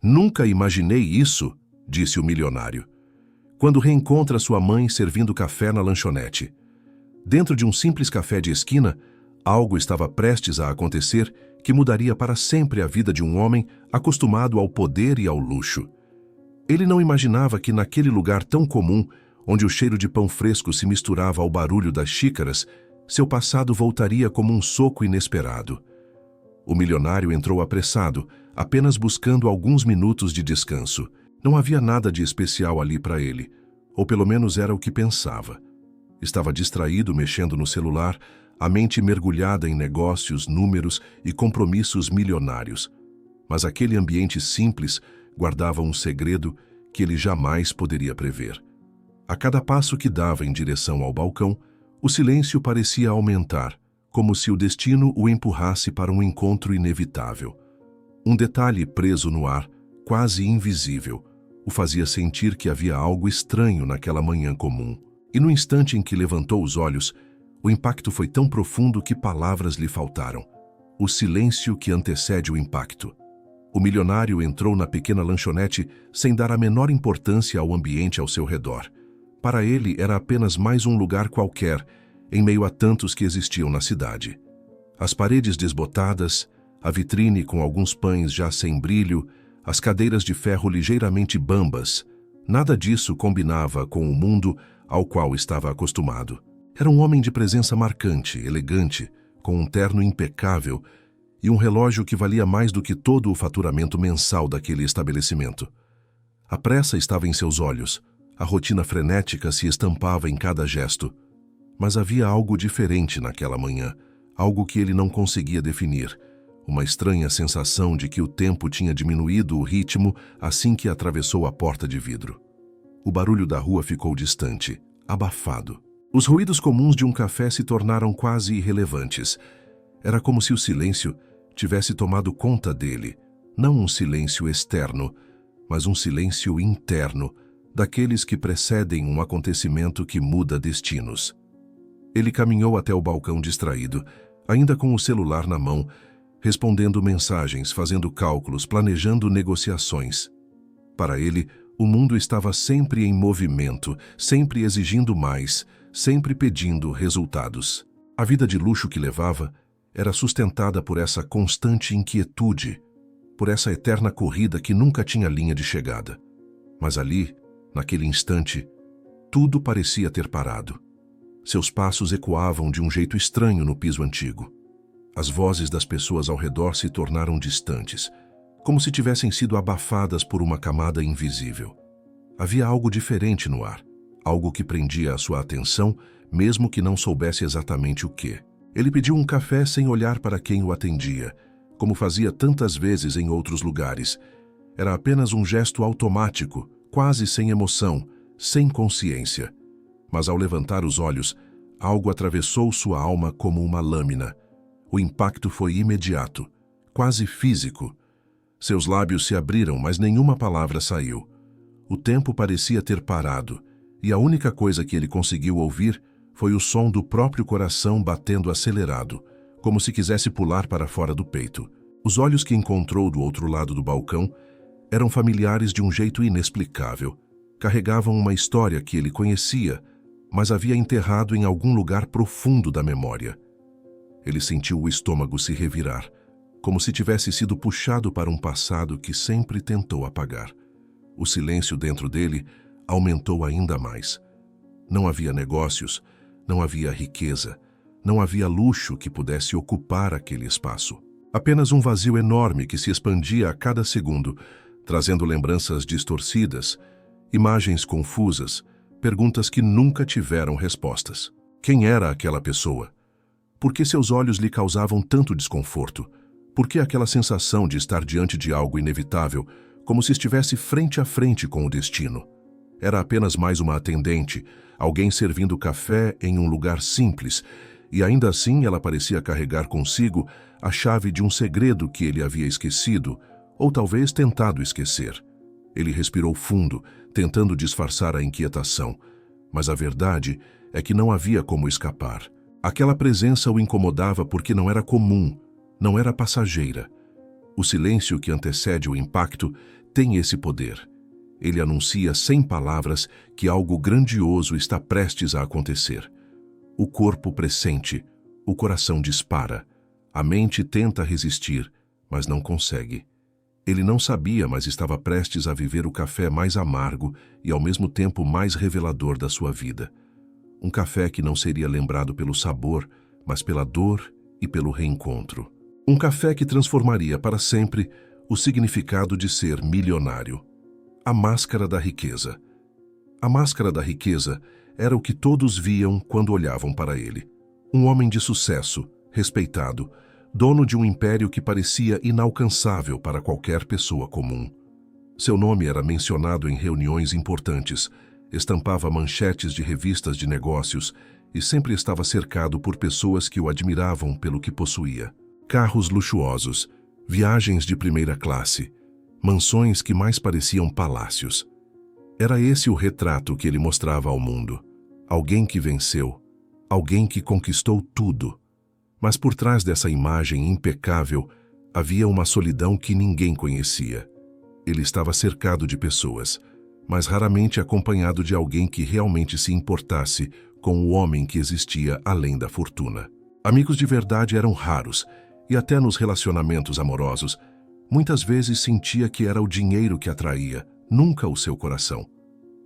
Nunca imaginei isso, disse o milionário, quando reencontra sua mãe servindo café na lanchonete. Dentro de um simples café de esquina, algo estava prestes a acontecer que mudaria para sempre a vida de um homem acostumado ao poder e ao luxo. Ele não imaginava que naquele lugar tão comum, onde o cheiro de pão fresco se misturava ao barulho das xícaras, seu passado voltaria como um soco inesperado. O milionário entrou apressado, apenas buscando alguns minutos de descanso. Não havia nada de especial ali para ele, ou pelo menos era o que pensava. Estava distraído mexendo no celular, a mente mergulhada em negócios, números e compromissos milionários. Mas aquele ambiente simples guardava um segredo que ele jamais poderia prever. A cada passo que dava em direção ao balcão, o silêncio parecia aumentar, como se o destino o empurrasse para um encontro inevitável. Um detalhe preso no ar, quase invisível, o fazia sentir que havia algo estranho naquela manhã comum. E no instante em que levantou os olhos, o impacto foi tão profundo que palavras lhe faltaram. O silêncio que antecede o impacto. O milionário entrou na pequena lanchonete sem dar a menor importância ao ambiente ao seu redor. Para ele era apenas mais um lugar qualquer, em meio a tantos que existiam na cidade. As paredes desbotadas, a vitrine com alguns pães já sem brilho, as cadeiras de ferro ligeiramente bambas, nada disso combinava com o mundo ao qual estava acostumado. Era um homem de presença marcante, elegante, com um terno impecável e um relógio que valia mais do que todo o faturamento mensal daquele estabelecimento. A pressa estava em seus olhos, a rotina frenética se estampava em cada gesto. Mas havia algo diferente naquela manhã, algo que ele não conseguia definir, uma estranha sensação de que o tempo tinha diminuído o ritmo assim que atravessou a porta de vidro. O barulho da rua ficou distante, abafado. Os ruídos comuns de um café se tornaram quase irrelevantes. Era como se o silêncio tivesse tomado conta dele, não um silêncio externo, mas um silêncio interno, daqueles que precedem um acontecimento que muda destinos. Ele caminhou até o balcão distraído, ainda com o celular na mão, respondendo mensagens, fazendo cálculos, planejando negociações. Para ele, o mundo estava sempre em movimento, sempre exigindo mais, sempre pedindo resultados. A vida de luxo que levava era sustentada por essa constante inquietude, por essa eterna corrida que nunca tinha linha de chegada. Mas ali, naquele instante, tudo parecia ter parado. Seus passos ecoavam de um jeito estranho no piso antigo. As vozes das pessoas ao redor se tornaram distantes, como se tivessem sido abafadas por uma camada invisível. Havia algo diferente no ar, algo que prendia a sua atenção, mesmo que não soubesse exatamente o que. Ele pediu um café sem olhar para quem o atendia, como fazia tantas vezes em outros lugares. Era apenas um gesto automático, quase sem emoção, sem consciência. Mas ao levantar os olhos, algo atravessou sua alma como uma lâmina. O impacto foi imediato, quase físico. Seus lábios se abriram, mas nenhuma palavra saiu. O tempo parecia ter parado, e a única coisa que ele conseguiu ouvir foi o som do próprio coração batendo acelerado, como se quisesse pular para fora do peito. Os olhos que encontrou do outro lado do balcão eram familiares de um jeito inexplicável. Carregavam uma história que ele conhecia, mas havia enterrado em algum lugar profundo da memória. Ele sentiu o estômago se revirar, como se tivesse sido puxado para um passado que sempre tentou apagar. O silêncio dentro dele aumentou ainda mais. Não havia negócios, não havia riqueza, não havia luxo que pudesse ocupar aquele espaço. Apenas um vazio enorme que se expandia a cada segundo, trazendo lembranças distorcidas, imagens confusas, perguntas que nunca tiveram respostas. Quem era aquela pessoa? Por que seus olhos lhe causavam tanto desconforto? Por que aquela sensação de estar diante de algo inevitável, como se estivesse frente a frente com o destino? Era apenas mais uma atendente, alguém servindo café em um lugar simples, e ainda assim ela parecia carregar consigo a chave de um segredo que ele havia esquecido, ou talvez tentado esquecer. Ele respirou fundo, tentando disfarçar a inquietação, mas a verdade é que não havia como escapar. Aquela presença o incomodava porque não era comum, não era passageira. O silêncio que antecede o impacto tem esse poder. Ele anuncia sem palavras que algo grandioso está prestes a acontecer. O corpo pressente, o coração dispara, a mente tenta resistir, mas não consegue. Ele não sabia, mas estava prestes a viver o café mais amargo e ao mesmo tempo mais revelador da sua vida. Um café que não seria lembrado pelo sabor, mas pela dor e pelo reencontro. Um café que transformaria para sempre o significado de ser milionário. A máscara da riqueza. A máscara da riqueza era o que todos viam quando olhavam para ele. Um homem de sucesso, respeitado, dono de um império que parecia inalcançável para qualquer pessoa comum. Seu nome era mencionado em reuniões importantes, estampava manchetes de revistas de negócios e sempre estava cercado por pessoas que o admiravam pelo que possuía. Carros luxuosos, viagens de primeira classe, mansões que mais pareciam palácios. Era esse o retrato que ele mostrava ao mundo. Alguém que venceu, alguém que conquistou tudo. Mas por trás dessa imagem impecável havia uma solidão que ninguém conhecia. Ele estava cercado de pessoas, mas raramente acompanhado de alguém que realmente se importasse com o homem que existia além da fortuna. Amigos de verdade eram raros, e até nos relacionamentos amorosos, muitas vezes sentia que era o dinheiro que atraía, nunca o seu coração.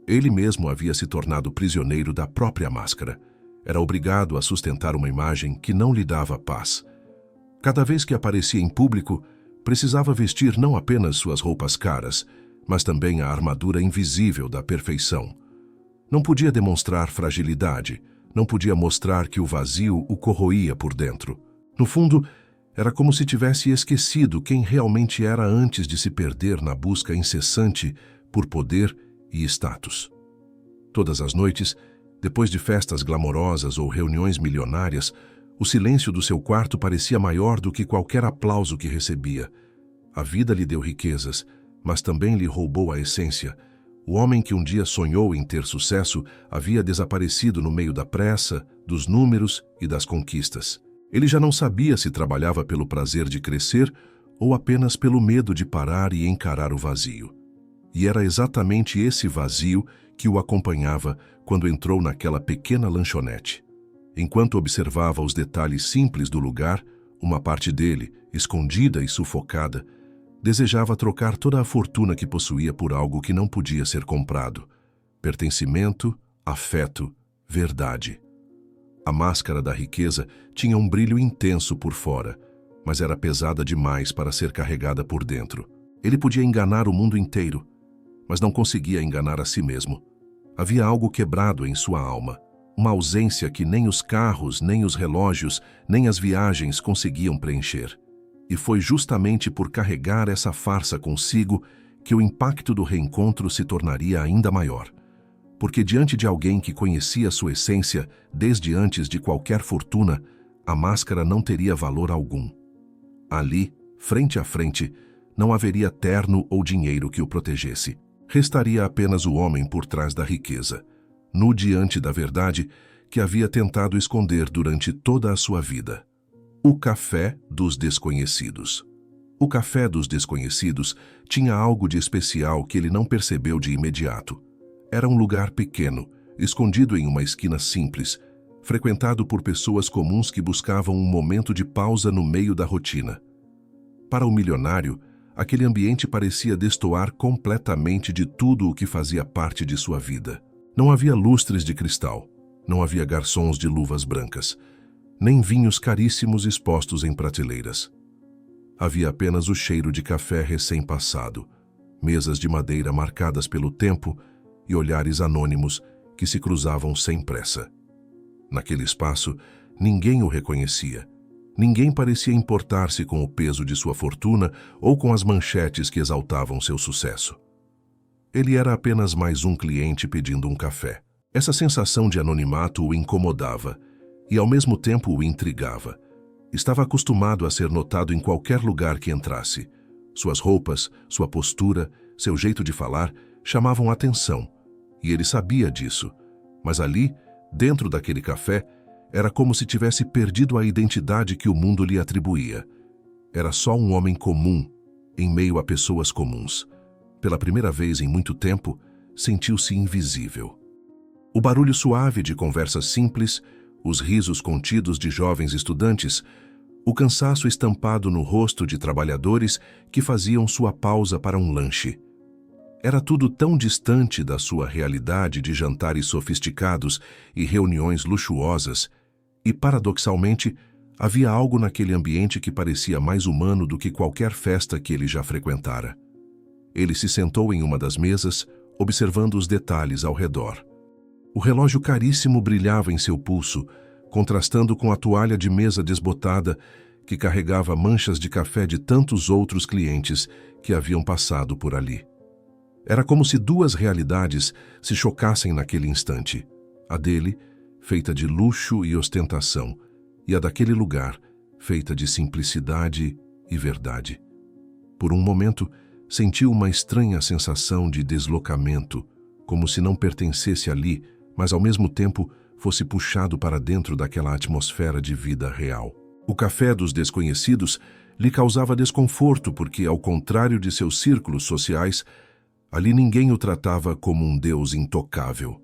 Ele mesmo havia se tornado prisioneiro da própria máscara. Era obrigado a sustentar uma imagem que não lhe dava paz. Cada vez que aparecia em público, precisava vestir não apenas suas roupas caras, mas também a armadura invisível da perfeição. Não podia demonstrar fragilidade, não podia mostrar que o vazio o corroía por dentro. No fundo, era como se tivesse esquecido quem realmente era antes de se perder na busca incessante por poder e status. Todas as noites, depois de festas glamorosas ou reuniões milionárias, o silêncio do seu quarto parecia maior do que qualquer aplauso que recebia. A vida lhe deu riquezas, mas também lhe roubou a essência. O homem que um dia sonhou em ter sucesso havia desaparecido no meio da pressa, dos números e das conquistas. Ele já não sabia se trabalhava pelo prazer de crescer ou apenas pelo medo de parar e encarar o vazio. E era exatamente esse vazio que o acompanhava quando entrou naquela pequena lanchonete. Enquanto observava os detalhes simples do lugar, uma parte dele, escondida e sufocada, desejava trocar toda a fortuna que possuía por algo que não podia ser comprado: pertencimento, afeto, verdade. A máscara da riqueza tinha um brilho intenso por fora, mas era pesada demais para ser carregada por dentro. Ele podia enganar o mundo inteiro, mas não conseguia enganar a si mesmo. Havia algo quebrado em sua alma, uma ausência que nem os carros, nem os relógios, nem as viagens conseguiam preencher. E foi justamente por carregar essa farsa consigo que o impacto do reencontro se tornaria ainda maior. Porque diante de alguém que conhecia sua essência desde antes de qualquer fortuna, a máscara não teria valor algum. Ali, frente a frente, não haveria terno ou dinheiro que o protegesse. Restaria apenas o homem por trás da riqueza, nu diante da verdade que havia tentado esconder durante toda a sua vida. O café dos desconhecidos. O café dos desconhecidos tinha algo de especial que ele não percebeu de imediato. Era um lugar pequeno, escondido em uma esquina simples, frequentado por pessoas comuns que buscavam um momento de pausa no meio da rotina. Para o milionário, aquele ambiente parecia destoar completamente de tudo o que fazia parte de sua vida. Não havia lustres de cristal, não havia garçons de luvas brancas, nem vinhos caríssimos expostos em prateleiras. Havia apenas o cheiro de café recém-passado, mesas de madeira marcadas pelo tempo e olhares anônimos que se cruzavam sem pressa. Naquele espaço, ninguém o reconhecia. Ninguém parecia importar-se com o peso de sua fortuna ou com as manchetes que exaltavam seu sucesso. Ele era apenas mais um cliente pedindo um café. Essa sensação de anonimato o incomodava e, ao mesmo tempo, o intrigava. Estava acostumado a ser notado em qualquer lugar que entrasse. Suas roupas, sua postura, seu jeito de falar chamavam atenção, e ele sabia disso. Mas ali, dentro daquele café, era como se tivesse perdido a identidade que o mundo lhe atribuía. Era só um homem comum, em meio a pessoas comuns. Pela primeira vez em muito tempo, sentiu-se invisível. O barulho suave de conversas simples, os risos contidos de jovens estudantes, o cansaço estampado no rosto de trabalhadores que faziam sua pausa para um lanche. Era tudo tão distante da sua realidade de jantares sofisticados e reuniões luxuosas, e, paradoxalmente, havia algo naquele ambiente que parecia mais humano do que qualquer festa que ele já frequentara. Ele se sentou em uma das mesas, observando os detalhes ao redor. O relógio caríssimo brilhava em seu pulso, contrastando com a toalha de mesa desbotada que carregava manchas de café de tantos outros clientes que haviam passado por ali. Era como se duas realidades se chocassem naquele instante. A dele, feita de luxo e ostentação, e a daquele lugar, feita de simplicidade e verdade. Por um momento, sentiu uma estranha sensação de deslocamento, como se não pertencesse ali, mas ao mesmo tempo fosse puxado para dentro daquela atmosfera de vida real. O café dos desconhecidos lhe causava desconforto porque, ao contrário de seus círculos sociais, ali ninguém o tratava como um deus intocável.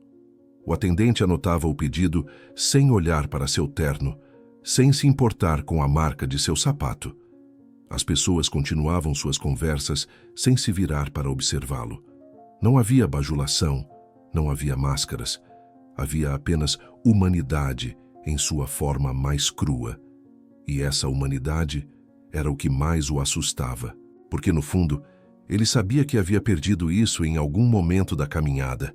O atendente anotava o pedido sem olhar para seu terno, sem se importar com a marca de seu sapato. As pessoas continuavam suas conversas sem se virar para observá-lo. Não havia bajulação, não havia máscaras. Havia apenas humanidade em sua forma mais crua. E essa humanidade era o que mais o assustava, porque, no fundo, ele sabia que havia perdido isso em algum momento da caminhada.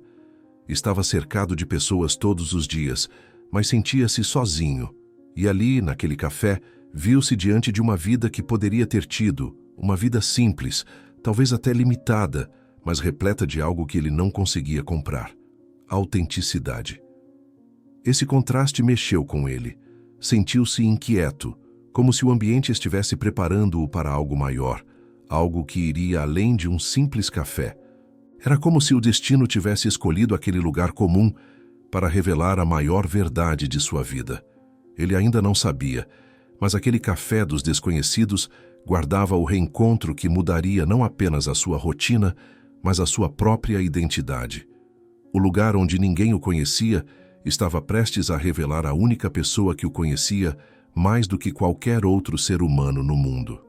Estava cercado de pessoas todos os dias, mas sentia-se sozinho. E ali, naquele café, viu-se diante de uma vida que poderia ter tido, uma vida simples, talvez até limitada, mas repleta de algo que ele não conseguia comprar: autenticidade. Esse contraste mexeu com ele. Sentiu-se inquieto, como se o ambiente estivesse preparando-o para algo maior, algo que iria além de um simples café. Era como se o destino tivesse escolhido aquele lugar comum para revelar a maior verdade de sua vida. Ele ainda não sabia, mas aquele café dos desconhecidos guardava o reencontro que mudaria não apenas a sua rotina, mas a sua própria identidade. O lugar onde ninguém o conhecia estava prestes a revelar a única pessoa que o conhecia mais do que qualquer outro ser humano no mundo.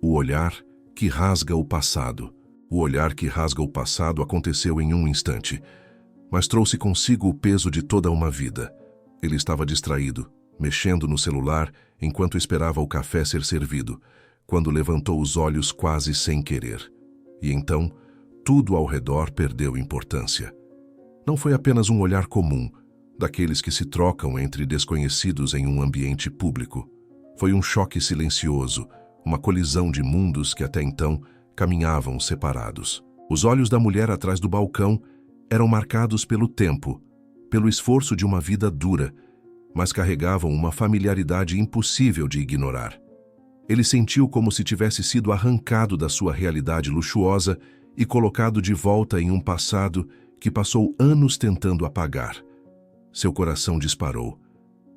O olhar que rasga o passado. O olhar que rasga o passado aconteceu em um instante, mas trouxe consigo o peso de toda uma vida. Ele estava distraído, mexendo no celular enquanto esperava o café ser servido, quando levantou os olhos quase sem querer. E então, tudo ao redor perdeu importância. Não foi apenas um olhar comum, daqueles que se trocam entre desconhecidos em um ambiente público. Foi um choque silencioso, uma colisão de mundos que até então caminhavam separados. Os olhos da mulher atrás do balcão eram marcados pelo tempo, pelo esforço de uma vida dura, mas carregavam uma familiaridade impossível de ignorar. Ele sentiu como se tivesse sido arrancado da sua realidade luxuosa e colocado de volta em um passado que passou anos tentando apagar. Seu coração disparou.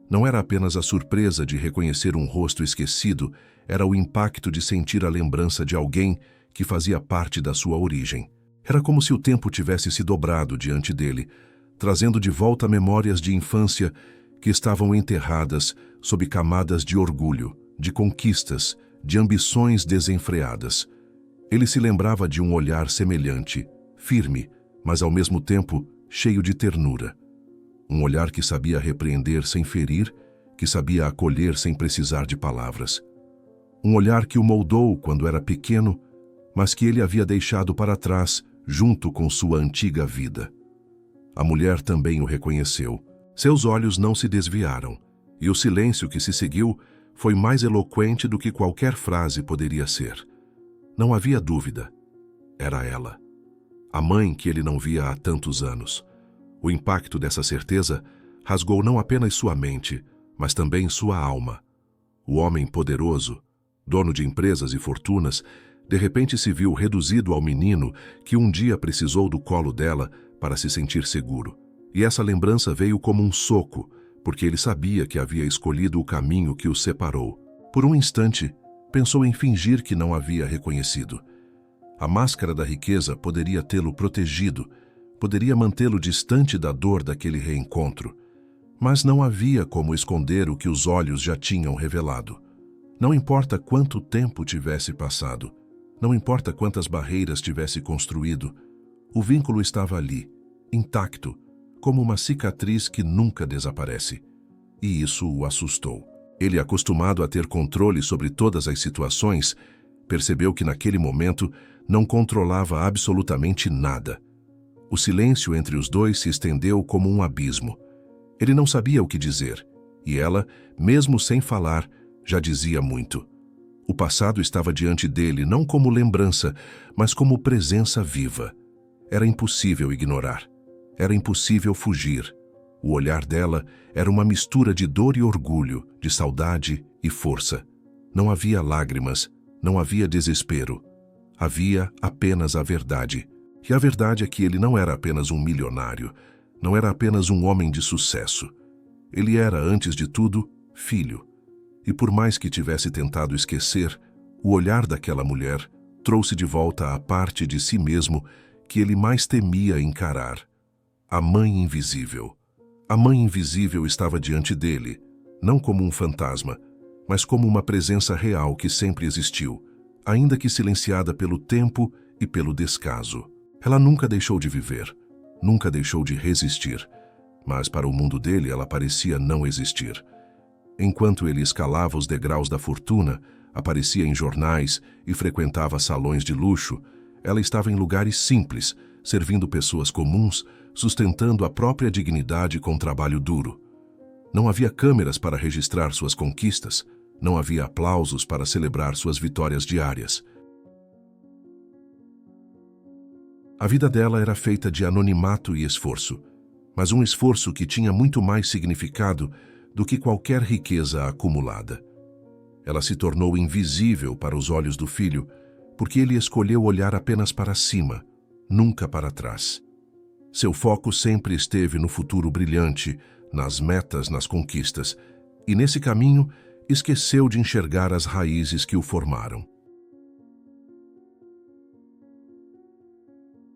Não era apenas a surpresa de reconhecer um rosto esquecido, era o impacto de sentir a lembrança de alguém que fazia parte da sua origem. Era como se o tempo tivesse se dobrado diante dele, trazendo de volta memórias de infância que estavam enterradas sob camadas de orgulho, de conquistas, de ambições desenfreadas. Ele se lembrava de um olhar semelhante, firme, mas ao mesmo tempo cheio de ternura. Um olhar que sabia repreender sem ferir, que sabia acolher sem precisar de palavras. Um olhar que o moldou quando era pequeno, mas que ele havia deixado para trás junto com sua antiga vida. A mulher também o reconheceu. Seus olhos não se desviaram, e o silêncio que se seguiu foi mais eloquente do que qualquer frase poderia ser. Não havia dúvida. Era ela. A mãe que ele não via há tantos anos. O impacto dessa certeza rasgou não apenas sua mente, mas também sua alma. O homem poderoso, dono de empresas e fortunas, de repente se viu reduzido ao menino que um dia precisou do colo dela para se sentir seguro. E essa lembrança veio como um soco, porque ele sabia que havia escolhido o caminho que os separou. Por um instante, pensou em fingir que não havia reconhecido. A máscara da riqueza poderia tê-lo protegido, poderia mantê-lo distante da dor daquele reencontro, mas não havia como esconder o que os olhos já tinham revelado. Não importa quanto tempo tivesse passado, não importa quantas barreiras tivesse construído, o vínculo estava ali, intacto, como uma cicatriz que nunca desaparece. E isso o assustou. Ele, acostumado a ter controle sobre todas as situações, percebeu que naquele momento não controlava absolutamente nada. O silêncio entre os dois se estendeu como um abismo. Ele não sabia o que dizer, e ela, mesmo sem falar, já dizia muito. O passado estava diante dele não como lembrança, mas como presença viva. Era impossível ignorar. Era impossível fugir. O olhar dela era uma mistura de dor e orgulho, de saudade e força. Não havia lágrimas, não havia desespero. Havia apenas a verdade. E a verdade é que ele não era apenas um milionário, não era apenas um homem de sucesso. Ele era, antes de tudo, filho. E por mais que tivesse tentado esquecer, o olhar daquela mulher trouxe de volta a parte de si mesmo que ele mais temia encarar. A mãe invisível. A mãe invisível estava diante dele, não como um fantasma, mas como uma presença real que sempre existiu, ainda que silenciada pelo tempo e pelo descaso. Ela nunca deixou de viver, nunca deixou de resistir, mas para o mundo dele ela parecia não existir. Enquanto ele escalava os degraus da fortuna, aparecia em jornais e frequentava salões de luxo, ela estava em lugares simples, servindo pessoas comuns, sustentando a própria dignidade com trabalho duro. Não havia câmeras para registrar suas conquistas, não havia aplausos para celebrar suas vitórias diárias. A vida dela era feita de anonimato e esforço, mas um esforço que tinha muito mais significado do que qualquer riqueza acumulada. Ela se tornou invisível para os olhos do filho, porque ele escolheu olhar apenas para cima, nunca para trás. Seu foco sempre esteve no futuro brilhante, nas metas, nas conquistas, e nesse caminho esqueceu de enxergar as raízes que o formaram.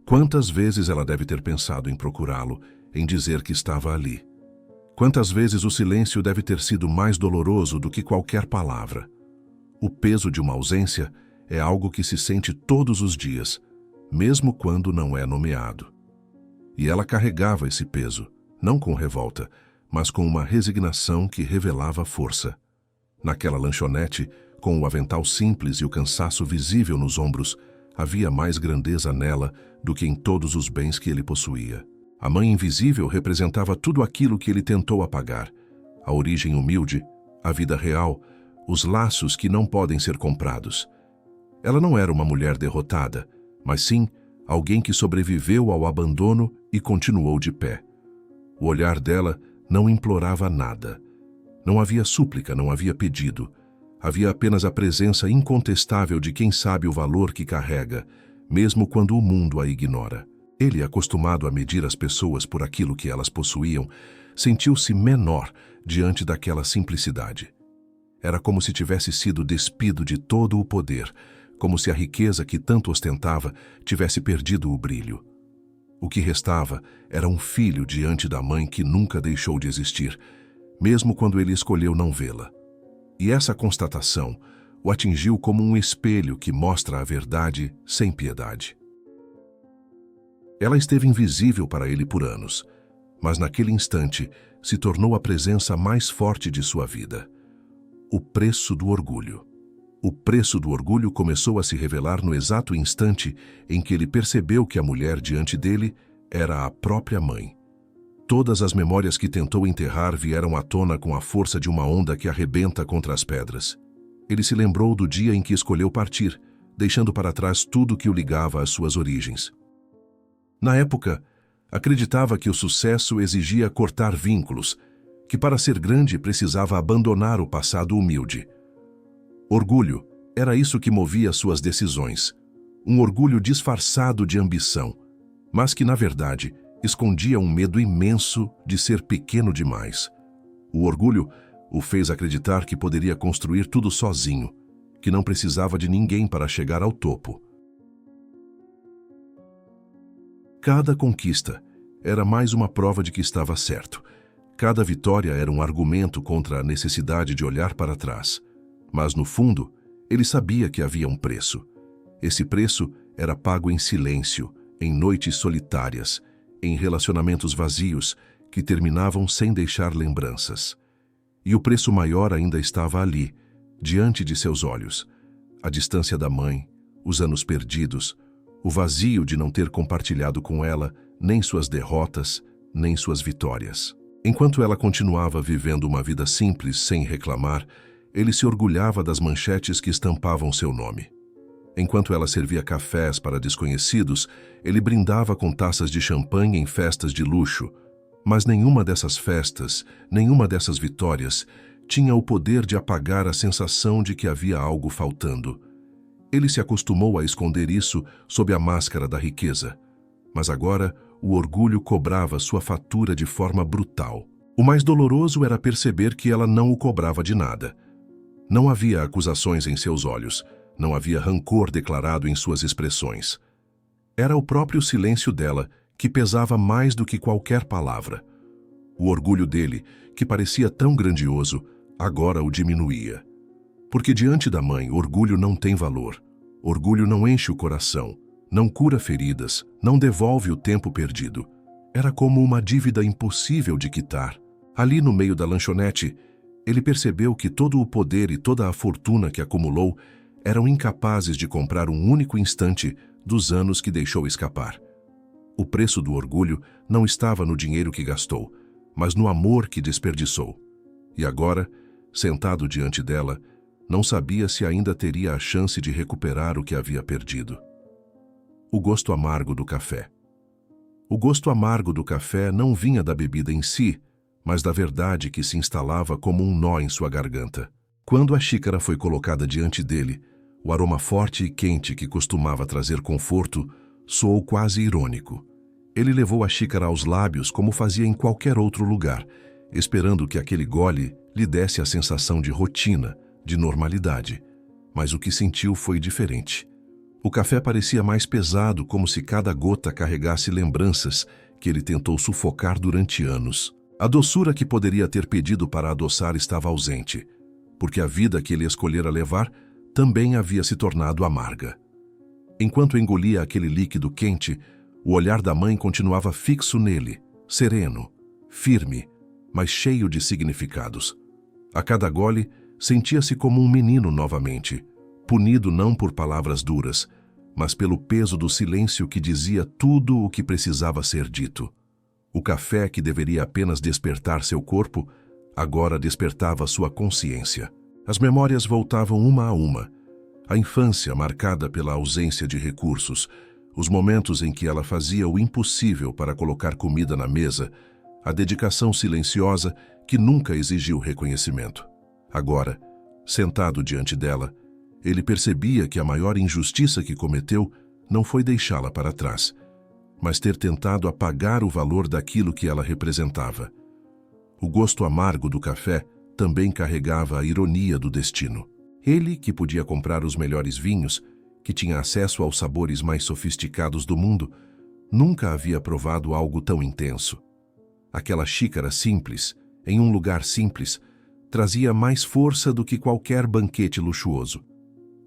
Quantas vezes ela deve ter pensado em procurá-lo, em dizer que estava ali? Quantas vezes o silêncio deve ter sido mais doloroso do que qualquer palavra? O peso de uma ausência é algo que se sente todos os dias, mesmo quando não é nomeado. E ela carregava esse peso, não com revolta, mas com uma resignação que revelava força. Naquela lanchonete, com o avental simples e o cansaço visível nos ombros, havia mais grandeza nela do que em todos os bens que ele possuía. A mãe invisível representava tudo aquilo que ele tentou apagar: a origem humilde, a vida real, os laços que não podem ser comprados. Ela não era uma mulher derrotada, mas sim alguém que sobreviveu ao abandono e continuou de pé. O olhar dela não implorava nada. Não havia súplica, não havia pedido. Havia apenas a presença incontestável de quem sabe o valor que carrega, mesmo quando o mundo a ignora. Ele, acostumado a medir as pessoas por aquilo que elas possuíam, sentiu-se menor diante daquela simplicidade. Era como se tivesse sido despido de todo o poder, como se a riqueza que tanto ostentava tivesse perdido o brilho. O que restava era um filho diante da mãe que nunca deixou de existir, mesmo quando ele escolheu não vê-la. E essa constatação o atingiu como um espelho que mostra a verdade sem piedade. Ela esteve invisível para ele por anos, mas naquele instante se tornou a presença mais forte de sua vida. O preço do orgulho. O preço do orgulho começou a se revelar no exato instante em que ele percebeu que a mulher diante dele era a própria mãe. Todas as memórias que tentou enterrar vieram à tona com a força de uma onda que arrebenta contra as pedras. Ele se lembrou do dia em que escolheu partir, deixando para trás tudo que o ligava às suas origens. Na época, acreditava que o sucesso exigia cortar vínculos, que para ser grande precisava abandonar o passado humilde. Orgulho era isso que movia suas decisões, um orgulho disfarçado de ambição, mas que, na verdade, escondia um medo imenso de ser pequeno demais. O orgulho o fez acreditar que poderia construir tudo sozinho, que não precisava de ninguém para chegar ao topo. Cada conquista era mais uma prova de que estava certo. Cada vitória era um argumento contra a necessidade de olhar para trás. Mas, no fundo, ele sabia que havia um preço. Esse preço era pago em silêncio, em noites solitárias, em relacionamentos vazios que terminavam sem deixar lembranças. E o preço maior ainda estava ali, diante de seus olhos. A distância da mãe, os anos perdidos, o vazio de não ter compartilhado com ela nem suas derrotas, nem suas vitórias. Enquanto ela continuava vivendo uma vida simples, sem reclamar, ele se orgulhava das manchetes que estampavam seu nome. Enquanto ela servia cafés para desconhecidos, ele brindava com taças de champanhe em festas de luxo. Mas nenhuma dessas festas, nenhuma dessas vitórias, tinha o poder de apagar a sensação de que havia algo faltando. Ele se acostumou a esconder isso sob a máscara da riqueza. Mas agora, o orgulho cobrava sua fatura de forma brutal. O mais doloroso era perceber que ela não o cobrava de nada. Não havia acusações em seus olhos, não havia rancor declarado em suas expressões. Era o próprio silêncio dela que pesava mais do que qualquer palavra. O orgulho dele, que parecia tão grandioso, agora o diminuía. Porque diante da mãe, orgulho não tem valor. Orgulho não enche o coração, não cura feridas, não devolve o tempo perdido. Era como uma dívida impossível de quitar. Ali no meio da lanchonete, ele percebeu que todo o poder e toda a fortuna que acumulou eram incapazes de comprar um único instante dos anos que deixou escapar. O preço do orgulho não estava no dinheiro que gastou, mas no amor que desperdiçou. E agora, sentado diante dela, não sabia se ainda teria a chance de recuperar o que havia perdido. O gosto amargo do café. O gosto amargo do café não vinha da bebida em si, mas da verdade que se instalava como um nó em sua garganta. Quando a xícara foi colocada diante dele, o aroma forte e quente que costumava trazer conforto soou quase irônico. Ele levou a xícara aos lábios como fazia em qualquer outro lugar, esperando que aquele gole lhe desse a sensação de rotina, de normalidade. Mas o que sentiu foi diferente. O café parecia mais pesado, como se cada gota carregasse lembranças que ele tentou sufocar durante anos. A doçura que poderia ter pedido para adoçar estava ausente, porque a vida que ele escolhera levar também havia se tornado amarga. Enquanto engolia aquele líquido quente, o olhar da mãe continuava fixo nele, sereno, firme, mas cheio de significados. A cada gole, sentia-se como um menino novamente, punido não por palavras duras, mas pelo peso do silêncio que dizia tudo o que precisava ser dito. O café que deveria apenas despertar seu corpo, agora despertava sua consciência. As memórias voltavam uma a uma. A infância marcada pela ausência de recursos, os momentos em que ela fazia o impossível para colocar comida na mesa, a dedicação silenciosa que nunca exigiu reconhecimento. Agora, sentado diante dela, ele percebia que a maior injustiça que cometeu não foi deixá-la para trás, mas ter tentado apagar o valor daquilo que ela representava. O gosto amargo do café também carregava a ironia do destino. Ele, que podia comprar os melhores vinhos, que tinha acesso aos sabores mais sofisticados do mundo, nunca havia provado algo tão intenso. Aquela xícara simples, em um lugar simples, trazia mais força do que qualquer banquete luxuoso.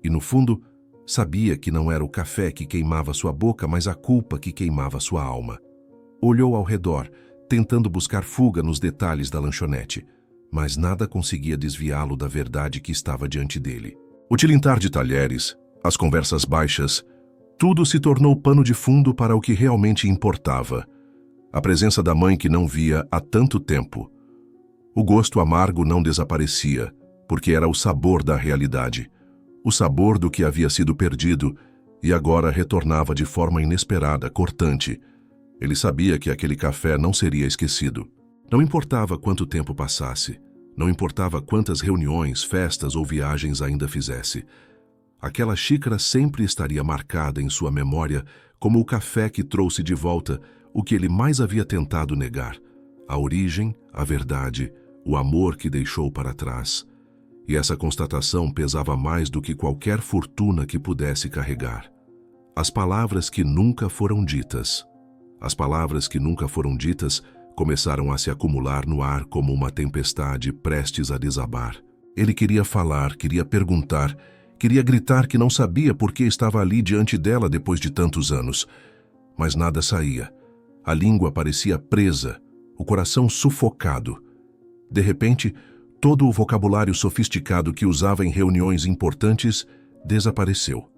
E, no fundo, sabia que não era o café que queimava sua boca, mas a culpa que queimava sua alma. Olhou ao redor, tentando buscar fuga nos detalhes da lanchonete, mas nada conseguia desviá-lo da verdade que estava diante dele. O tilintar de talheres, as conversas baixas, tudo se tornou pano de fundo para o que realmente importava. A presença da mãe que não via há tanto tempo. O gosto amargo não desaparecia, porque era o sabor da realidade. O sabor do que havia sido perdido e agora retornava de forma inesperada, cortante. Ele sabia que aquele café não seria esquecido. Não importava quanto tempo passasse, não importava quantas reuniões, festas ou viagens ainda fizesse. Aquela xícara sempre estaria marcada em sua memória como o café que trouxe de volta o que ele mais havia tentado negar: a origem, a verdade, o amor que deixou para trás. E essa constatação pesava mais do que qualquer fortuna que pudesse carregar. As palavras que nunca foram ditas, As palavras que nunca foram ditas começaram a se acumular no ar como uma tempestade prestes a desabar. Ele queria falar, queria perguntar, queria gritar que não sabia por que estava ali diante dela depois de tantos anos. Mas nada saía. A língua parecia presa, o coração sufocado. De repente, todo o vocabulário sofisticado que usava em reuniões importantes desapareceu.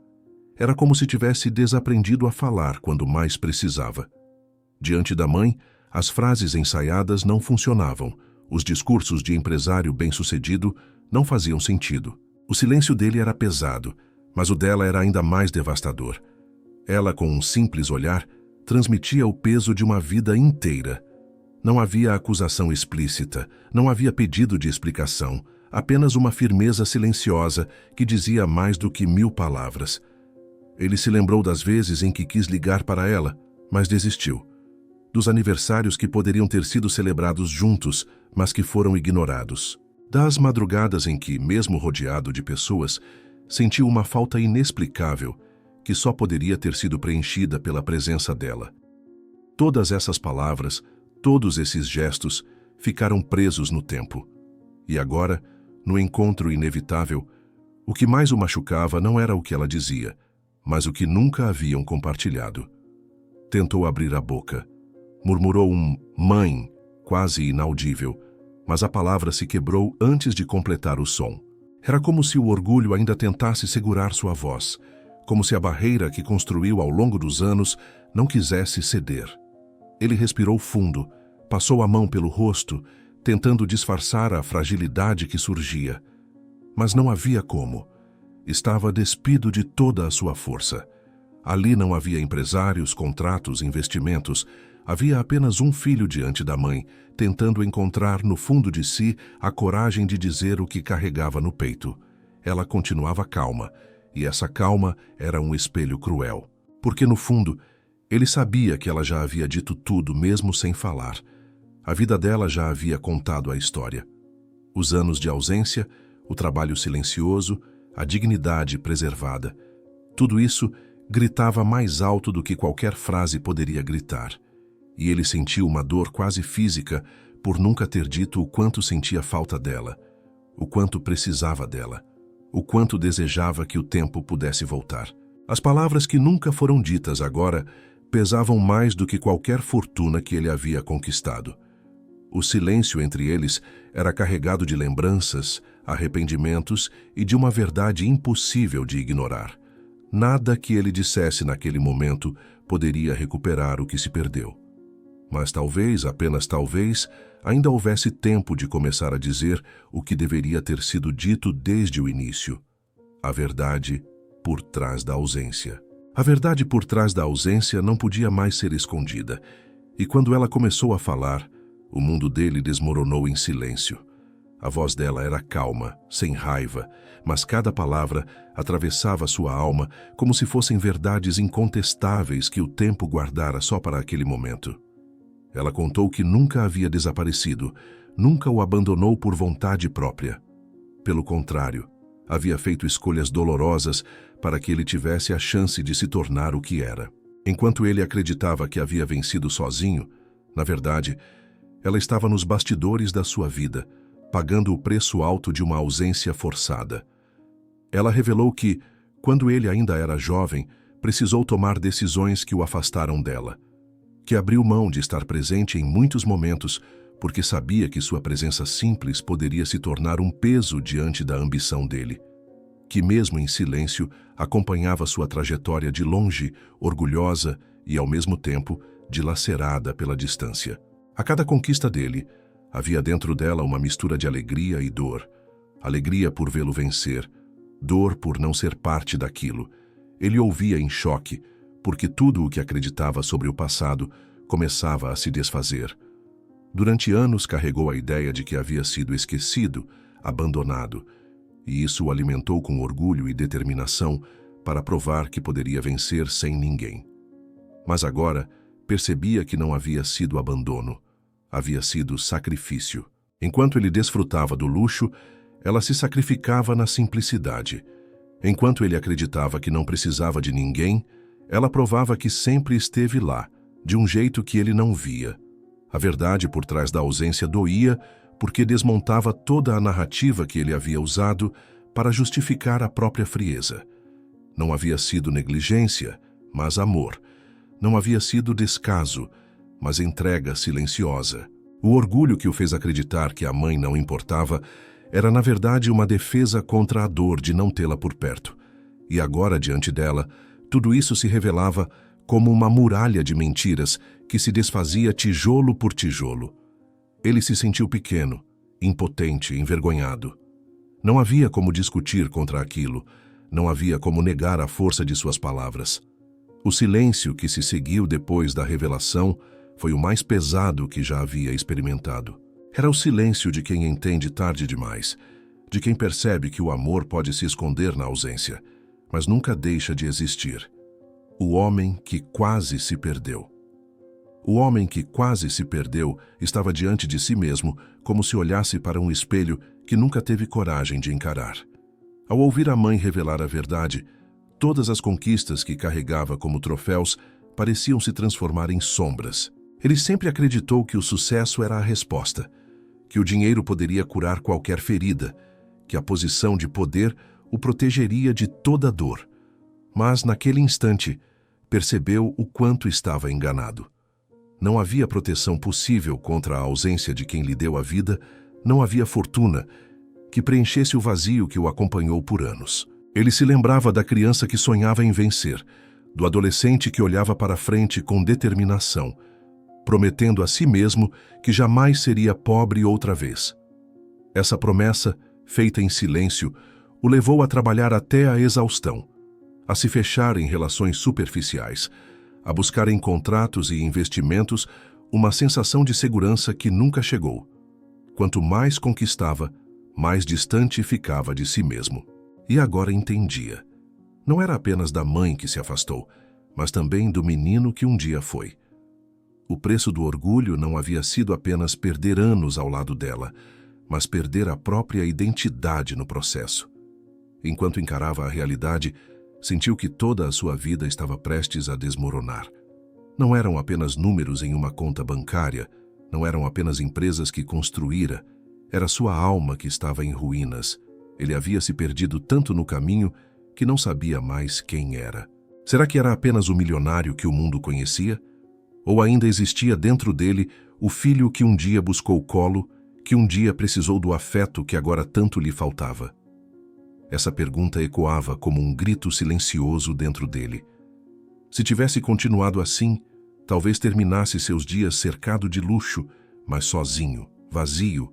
Era como se tivesse desaprendido a falar quando mais precisava. Diante da mãe, as frases ensaiadas não funcionavam. Os discursos de empresário bem-sucedido não faziam sentido. O silêncio dele era pesado, mas o dela era ainda mais devastador. Ela, com um simples olhar, transmitia o peso de uma vida inteira. Não havia acusação explícita, não havia pedido de explicação, apenas uma firmeza silenciosa que dizia mais do que 1000 palavras. Ele se lembrou das vezes em que quis ligar para ela, mas desistiu. Dos aniversários que poderiam ter sido celebrados juntos, mas que foram ignorados. Das madrugadas em que, mesmo rodeado de pessoas, sentiu uma falta inexplicável que só poderia ter sido preenchida pela presença dela. Todas essas palavras, todos esses gestos, ficaram presos no tempo. E agora, no encontro inevitável, o que mais o machucava não era o que ela dizia, mas o que nunca haviam compartilhado. Tentou abrir a boca. Murmurou um "mãe", quase inaudível, mas a palavra se quebrou antes de completar o som. Era como se o orgulho ainda tentasse segurar sua voz, como se a barreira que construiu ao longo dos anos não quisesse ceder. Ele respirou fundo, passou a mão pelo rosto, tentando disfarçar a fragilidade que surgia. Mas não havia como. Estava despido de toda a sua força. Ali não havia empresários, contratos, investimentos. Havia apenas um filho diante da mãe, tentando encontrar no fundo de si a coragem de dizer o que carregava no peito. Ela continuava calma, e essa calma era um espelho cruel. Porque, no fundo, ele sabia que ela já havia dito tudo, mesmo sem falar. A vida dela já havia contado a história. Os anos de ausência, o trabalho silencioso, a dignidade preservada. Tudo isso gritava mais alto do que qualquer frase poderia gritar. E ele sentiu uma dor quase física por nunca ter dito o quanto sentia falta dela, o quanto precisava dela, o quanto desejava que o tempo pudesse voltar. As palavras que nunca foram ditas agora pesavam mais do que qualquer fortuna que ele havia conquistado. O silêncio entre eles era carregado de lembranças, arrependimentos e de uma verdade impossível de ignorar. Nada que ele dissesse naquele momento poderia recuperar o que se perdeu. Mas talvez, apenas talvez, ainda houvesse tempo de começar a dizer o que deveria ter sido dito desde o início. A verdade por trás da ausência. A verdade por trás da ausência não podia mais ser escondida, e quando ela começou a falar, o mundo dele desmoronou em silêncio. A voz dela era calma, sem raiva, mas cada palavra atravessava sua alma como se fossem verdades incontestáveis que o tempo guardara só para aquele momento. Ela contou que nunca havia desaparecido, nunca o abandonou por vontade própria. Pelo contrário, havia feito escolhas dolorosas para que ele tivesse a chance de se tornar o que era. Enquanto ele acreditava que havia vencido sozinho, na verdade, ela estava nos bastidores da sua vida, pagando o preço alto de uma ausência forçada. Ela revelou que, quando ele ainda era jovem, precisou tomar decisões que o afastaram dela, que abriu mão de estar presente em muitos momentos porque sabia que sua presença simples poderia se tornar um peso diante da ambição dele, que mesmo em silêncio acompanhava sua trajetória de longe, orgulhosa e, ao mesmo tempo, dilacerada pela distância. A cada conquista dele, havia dentro dela uma mistura de alegria e dor. Alegria por vê-lo vencer, dor por não ser parte daquilo. Ele ouvia em choque, porque tudo o que acreditava sobre o passado começava a se desfazer. Durante anos carregou a ideia de que havia sido esquecido, abandonado, e isso o alimentou com orgulho e determinação para provar que poderia vencer sem ninguém. Mas agora percebia que não havia sido abandono, havia sido sacrifício. Enquanto ele desfrutava do luxo, ela se sacrificava na simplicidade. Enquanto ele acreditava que não precisava de ninguém, ela provava que sempre esteve lá, de um jeito que ele não via. A verdade por trás da ausência doía porque desmontava toda a narrativa que ele havia usado para justificar a própria frieza. Não havia sido negligência, mas amor. Não havia sido descaso, mas entrega silenciosa. O orgulho que o fez acreditar que a mãe não importava era, na verdade, uma defesa contra a dor de não tê-la por perto. E agora, diante dela, tudo isso se revelava como uma muralha de mentiras que se desfazia tijolo por tijolo. Ele se sentiu pequeno, impotente, envergonhado. Não havia como discutir contra aquilo, não havia como negar a força de suas palavras. O silêncio que se seguiu depois da revelação foi o mais pesado que já havia experimentado. Era o silêncio de quem entende tarde demais, de quem percebe que o amor pode se esconder na ausência, mas nunca deixa de existir. O homem que quase se perdeu. O homem que quase se perdeu estava diante de si mesmo, como se olhasse para um espelho que nunca teve coragem de encarar. Ao ouvir a mãe revelar a verdade, todas as conquistas que carregava como troféus pareciam se transformar em sombras. Ele sempre acreditou que o sucesso era a resposta, que o dinheiro poderia curar qualquer ferida, que a posição de poder o protegeria de toda dor. Mas, naquele instante, percebeu o quanto estava enganado. Não havia proteção possível contra a ausência de quem lhe deu a vida, não havia fortuna que preenchesse o vazio que o acompanhou por anos. Ele se lembrava da criança que sonhava em vencer, do adolescente que olhava para frente com determinação, prometendo a si mesmo que jamais seria pobre outra vez. Essa promessa, feita em silêncio, o levou a trabalhar até a exaustão, a se fechar em relações superficiais, a buscar em contratos e investimentos uma sensação de segurança que nunca chegou. Quanto mais conquistava, mais distante ficava de si mesmo. E agora entendia. Não era apenas da mãe que se afastou, mas também do menino que um dia foi. O preço do orgulho não havia sido apenas perder anos ao lado dela, mas perder a própria identidade no processo. Enquanto encarava a realidade, sentiu que toda a sua vida estava prestes a desmoronar. Não eram apenas números em uma conta bancária, não eram apenas empresas que construíra, era sua alma que estava em ruínas. Ele havia se perdido tanto no caminho que não sabia mais quem era. Será que era apenas o milionário que o mundo conhecia? Ou ainda existia dentro dele o filho que um dia buscou colo, que um dia precisou do afeto que agora tanto lhe faltava? Essa pergunta ecoava como um grito silencioso dentro dele. Se tivesse continuado assim, talvez terminasse seus dias cercado de luxo, mas sozinho, vazio,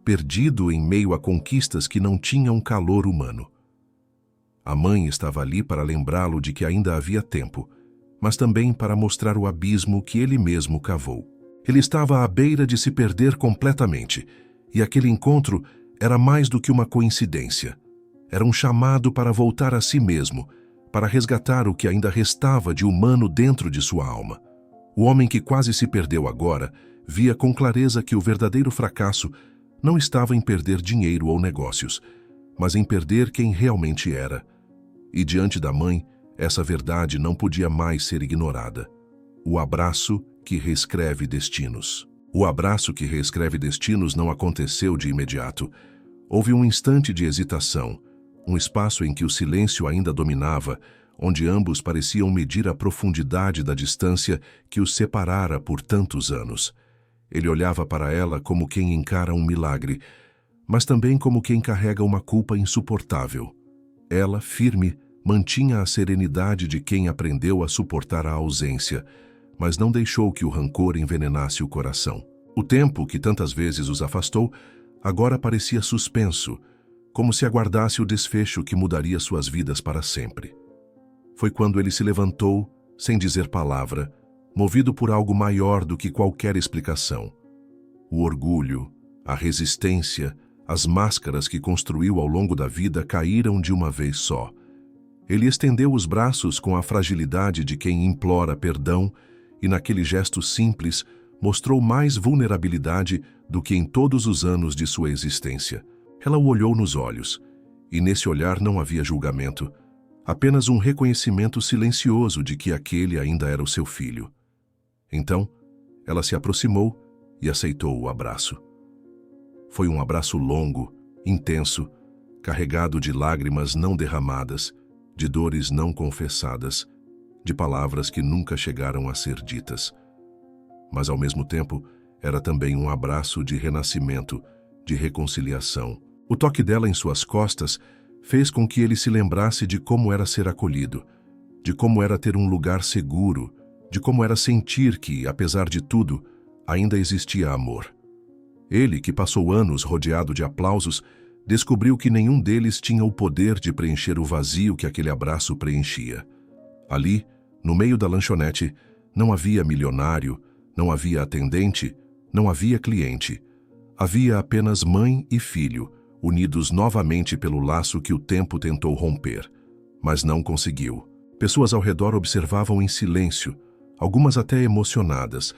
perdido em meio a conquistas que não tinham calor humano. A mãe estava ali para lembrá-lo de que ainda havia tempo, mas também para mostrar o abismo que ele mesmo cavou. Ele estava à beira de se perder completamente, e aquele encontro era mais do que uma coincidência. Era um chamado para voltar a si mesmo, para resgatar o que ainda restava de humano dentro de sua alma. O homem que quase se perdeu agora via com clareza que o verdadeiro fracasso não estava em perder dinheiro ou negócios, mas em perder quem realmente era. E diante da mãe, essa verdade não podia mais ser ignorada. O abraço que reescreve destinos. O abraço que reescreve destinos não aconteceu de imediato. Houve um instante de hesitação, um espaço em que o silêncio ainda dominava, onde ambos pareciam medir a profundidade da distância que os separara por tantos anos. Ele olhava para ela como quem encara um milagre, mas também como quem carrega uma culpa insuportável. Ela, firme, mantinha a serenidade de quem aprendeu a suportar a ausência, mas não deixou que o rancor envenenasse o coração. O tempo que tantas vezes os afastou agora parecia suspenso, como se aguardasse o desfecho que mudaria suas vidas para sempre. Foi quando ele se levantou, sem dizer palavra, movido por algo maior do que qualquer explicação. O orgulho, a resistência, as máscaras que construiu ao longo da vida caíram de uma vez só. Ele estendeu os braços com a fragilidade de quem implora perdão e, naquele gesto simples, mostrou mais vulnerabilidade do que em todos os anos de sua existência. Ela o olhou nos olhos, e nesse olhar não havia julgamento, apenas um reconhecimento silencioso de que aquele ainda era o seu filho. Então, ela se aproximou e aceitou o abraço. Foi um abraço longo, intenso, carregado de lágrimas não derramadas, de dores não confessadas, de palavras que nunca chegaram a ser ditas. Mas, ao mesmo tempo, era também um abraço de renascimento, de reconciliação. O toque dela em suas costas fez com que ele se lembrasse de como era ser acolhido, de como era ter um lugar seguro, de como era sentir que, apesar de tudo, ainda existia amor. Ele, que passou anos rodeado de aplausos, descobriu que nenhum deles tinha o poder de preencher o vazio que aquele abraço preenchia. Ali, no meio da lanchonete, não havia milionário, não havia atendente, não havia cliente. Havia apenas mãe e filho, unidos novamente pelo laço que o tempo tentou romper, mas não conseguiu. Pessoas ao redor observavam em silêncio, algumas até emocionadas,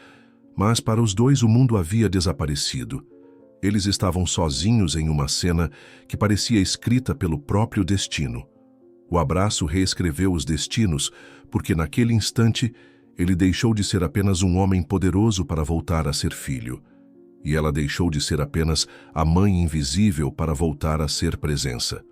mas para os dois o mundo havia desaparecido. Eles estavam sozinhos em uma cena que parecia escrita pelo próprio destino. O abraço reescreveu os destinos, porque naquele instante ele deixou de ser apenas um homem poderoso para voltar a ser filho. E ela deixou de ser apenas a mãe invisível para voltar a ser presença.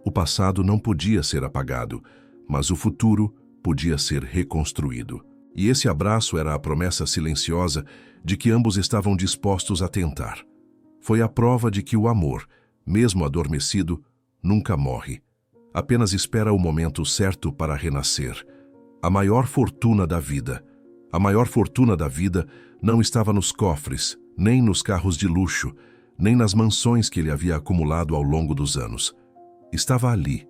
O passado não podia ser apagado, mas o futuro podia ser reconstruído. E esse abraço era a promessa silenciosa de que ambos estavam dispostos a tentar. Foi a prova de que o amor, mesmo adormecido, nunca morre. Apenas espera o momento certo para renascer. A maior fortuna da vida. A maior fortuna da vida não estava nos cofres, nem nos carros de luxo, nem nas mansões que ele havia acumulado ao longo dos anos. Estava ali,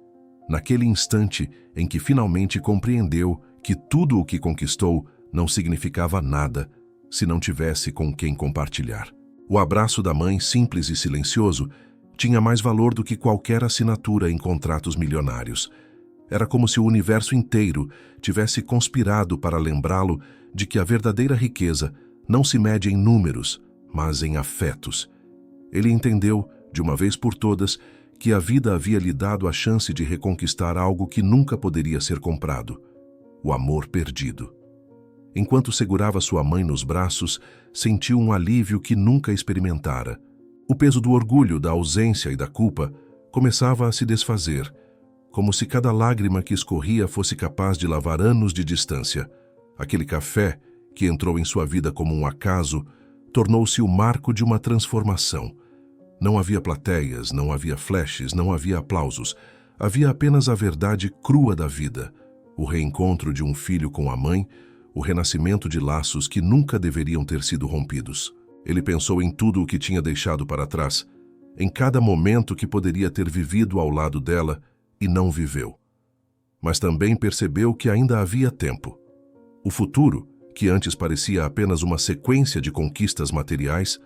naquele instante em que finalmente compreendeu que tudo o que conquistou não significava nada se não tivesse com quem compartilhar. O abraço da mãe, simples e silencioso, tinha mais valor do que qualquer assinatura em contratos milionários. Era como se o universo inteiro tivesse conspirado para lembrá-lo de que a verdadeira riqueza não se mede em números, mas em afetos. Ele entendeu, de uma vez por todas, que a vida havia lhe dado a chance de reconquistar algo que nunca poderia ser comprado: o amor perdido. Enquanto segurava sua mãe nos braços, sentiu um alívio que nunca experimentara. O peso do orgulho, da ausência e da culpa começava a se desfazer, como se cada lágrima que escorria fosse capaz de lavar anos de distância. Aquele café, que entrou em sua vida como um acaso, tornou-se o marco de uma transformação. Não havia plateias, não havia flashes, não havia aplausos. Havia apenas a verdade crua da vida, o reencontro de um filho com a mãe, o renascimento de laços que nunca deveriam ter sido rompidos. Ele pensou em tudo o que tinha deixado para trás, em cada momento que poderia ter vivido ao lado dela e não viveu. Mas também percebeu que ainda havia tempo. O futuro, que antes parecia apenas uma sequência de conquistas materiais,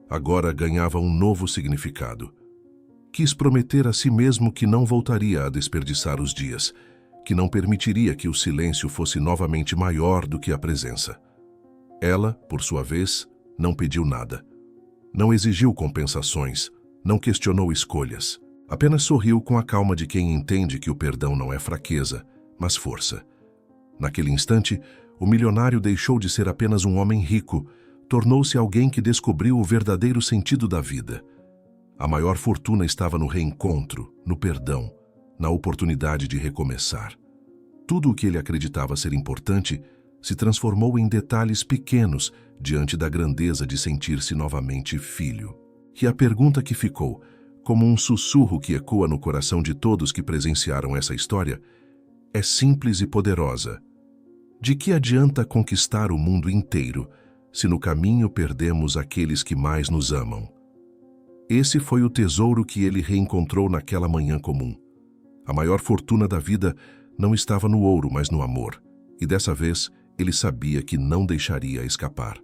agora ganhava um novo significado. Quis prometer a si mesmo que não voltaria a desperdiçar os dias, que não permitiria que o silêncio fosse novamente maior do que a presença. Ela, por sua vez, não pediu nada. Não exigiu compensações, não questionou escolhas. Apenas sorriu com a calma de quem entende que o perdão não é fraqueza, mas força. Naquele instante, o milionário deixou de ser apenas um homem rico, tornou-se alguém que descobriu o verdadeiro sentido da vida. A maior fortuna estava no reencontro, no perdão, na oportunidade de recomeçar. Tudo o que ele acreditava ser importante se transformou em detalhes pequenos diante da grandeza de sentir-se novamente filho. E a pergunta que ficou, como um sussurro que ecoa no coração de todos que presenciaram essa história, é simples e poderosa. De que adianta conquistar o mundo inteiro se no caminho perdemos aqueles que mais nos amam? Esse foi o tesouro que ele reencontrou naquela manhã comum. A maior fortuna da vida não estava no ouro, mas no amor, e dessa vez ele sabia que não deixaria escapar.